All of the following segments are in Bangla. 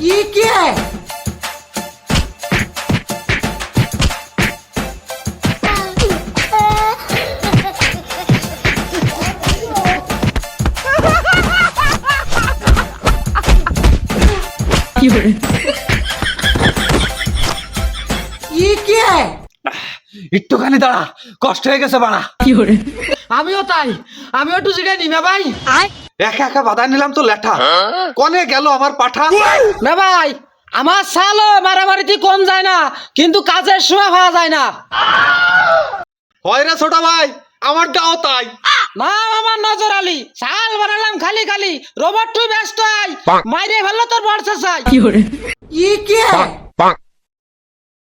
ये क्या है? ये क्या है? একটুখানি দাঁড়া, কষ্ট হয়ে গেছে বাড়া। আমিও তাই, আমিও একটু জিগাই নিমে ভাই। একা একা বাধা নিলাম তো লেঠা, কনে গেল আমার পাঠা। না ভাই, আমার সাল মারামারিতে কম যায় না, কিন্তু কাজের সময় পাওয়া যায় না। হয় না ছোট ভাই, আমারটাও তাই। নাম আমার নজর আলী, সাল বানালাম খালি খালি, রোবট তুই ব্যস্ত আই, মাইরে ফেললো তোর বর্ষা চাই। ই কি?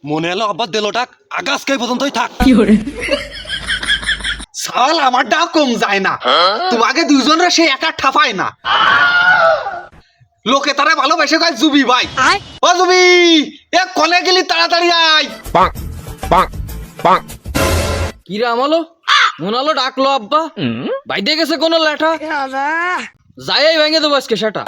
মনে এলো আবার দিল ডাক, আগাছকে পর্যন্তই থাক। সাল আমারটাও কম যায় না, তোমাকে দুইজনের সে একা ঠাপায় না। লোকে তারা ভালোবেসে কয় জুবি ভাই। ও জুবি, এ কনে গেলি তাড়াতাড়ি আয়। কি রে আমলো, মনে হলো ডাকলো আব্বা, বাইদে গেছে কোন লেঠা, যাই ভেঙে দেবো আজকে সেটা।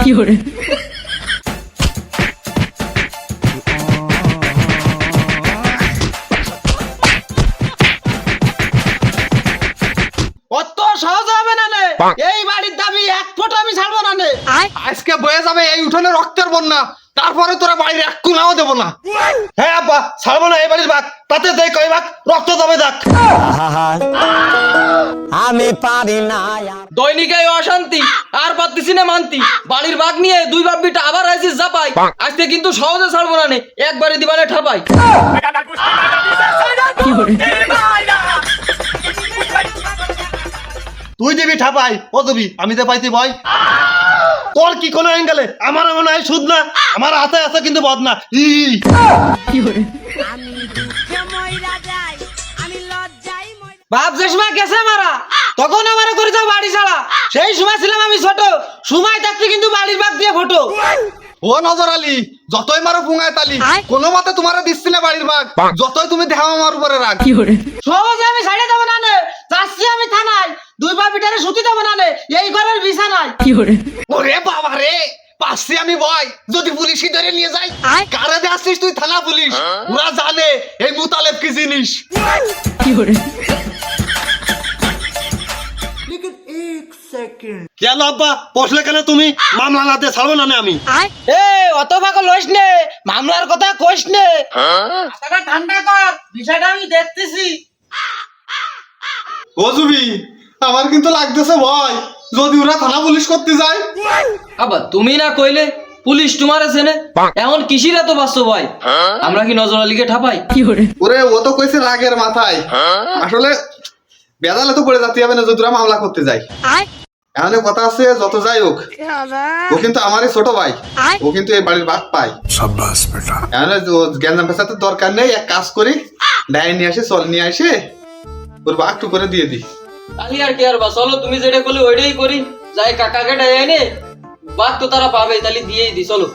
অত সহজ হবে না নে, এই বাড়ির দাবি এক ফোঁটা আমি ছাড়বো না নে। আজকে বয়ে যাবে এই উঠোনে রক্তের বন্যা, তারপরে তোরা বাড়ির এক কুনাও দেবো না। হ্যাঁ আব্বা, ছাড়বো না এই বাড়ির ভাগ, তাতে দেখ কয় ভাগ রক্ত যাবে দেখ। আমি পারি না। দৈনিক এই অশান্তি আর পারতেছি না মানতি, বাড়ির বাঘ নিয়ে দুই বাপ বিটা আবার আইছিস জাপাই, আজকে কিন্তু সহজে ছাড়বো না নে, একবারে দিবানে ঠাপাই। তুই দিবি ঠাপাই, ও দিবি আমি দে পাইতি ভয়। তোর কি কোনো অ্যাঙ্গেলে আমার মনে হয় সুদ না, আমার হাতে আছে কিন্তু বদ না। বাপ যে সময় গেছে মারা, তখন আমার করে যাও বাড়ি ছাড়া, সেই সময় ছিলাম আমি ছোট, সময় থাকতে কিন্তু বাড়ির বাঘ দিয়ে ফটো। ও নজর আলী, যতই মারো ফুঙায় তালি, কোনো মতে তোমার দিচ্ছি না বাড়ির ভাগ, যতই তুমি দেহা আমার উপরে রাখ। সহজে আমি ছাড়ে দেবো না নে, যাচ্ছি আমি থানায়, দুই বাপ বিটারে সুতি দেবো না নে, এই ঘরের বিছানায়। ওরে বাবা রে, পাচ্ছি আমি ভয়, যদি পুলিশই ধরে নিয়ে যাই। কারে দিয়ে আসছিস তুই থানা পুলিশ, ওরা জানে এই মুতালেব কি জিনিস। কেন আব্বা বসলে কেন তুমি? মামলা না দিয়ে ছাড়বো না আমি। এ অত পাগল হইস নে, মামলার কথা কইস নে, মাথাটা ঠান্ডা কর, বিষয়টা আমি দেখতেছি। ও জুবি, আমার কিন্তু লাগতেছে ভয়, যদি ওরা থানা পুলিশ করতে যায়। আবার তুমি না কইলে পুলিশ তোমার আছে না, এমন কিসির এত বাস্তব হয়, আমরা কি নজর আলীকে ঠাপাই? ওরে ও তো কইছে রাগের মাথায়, আসলে বেদালে তো পড়ে যেতে হবে না যদি ওরা মামলা করতে যায়। এমন কথা আছে, যত যাই হোক ও কিন্তু আমারই ছোট ভাই, ও কিন্তু এই বাড়ির ভাগ পাই। জ্ঞান পেশাতে দরকার নেই, এক কাজ করি, ডায় নিয়ে আসে, চল নিয়ে আসে ওর ভাগ টু করে দিয়ে দি। তাহলে আর কি আর বা, চলো তুমি যেটা বলে ওইটাই করি, যাই কাকাকে ডায় এনে বাঘ তো তারা পাবে, তাহলে দিয়েই দি, চলো।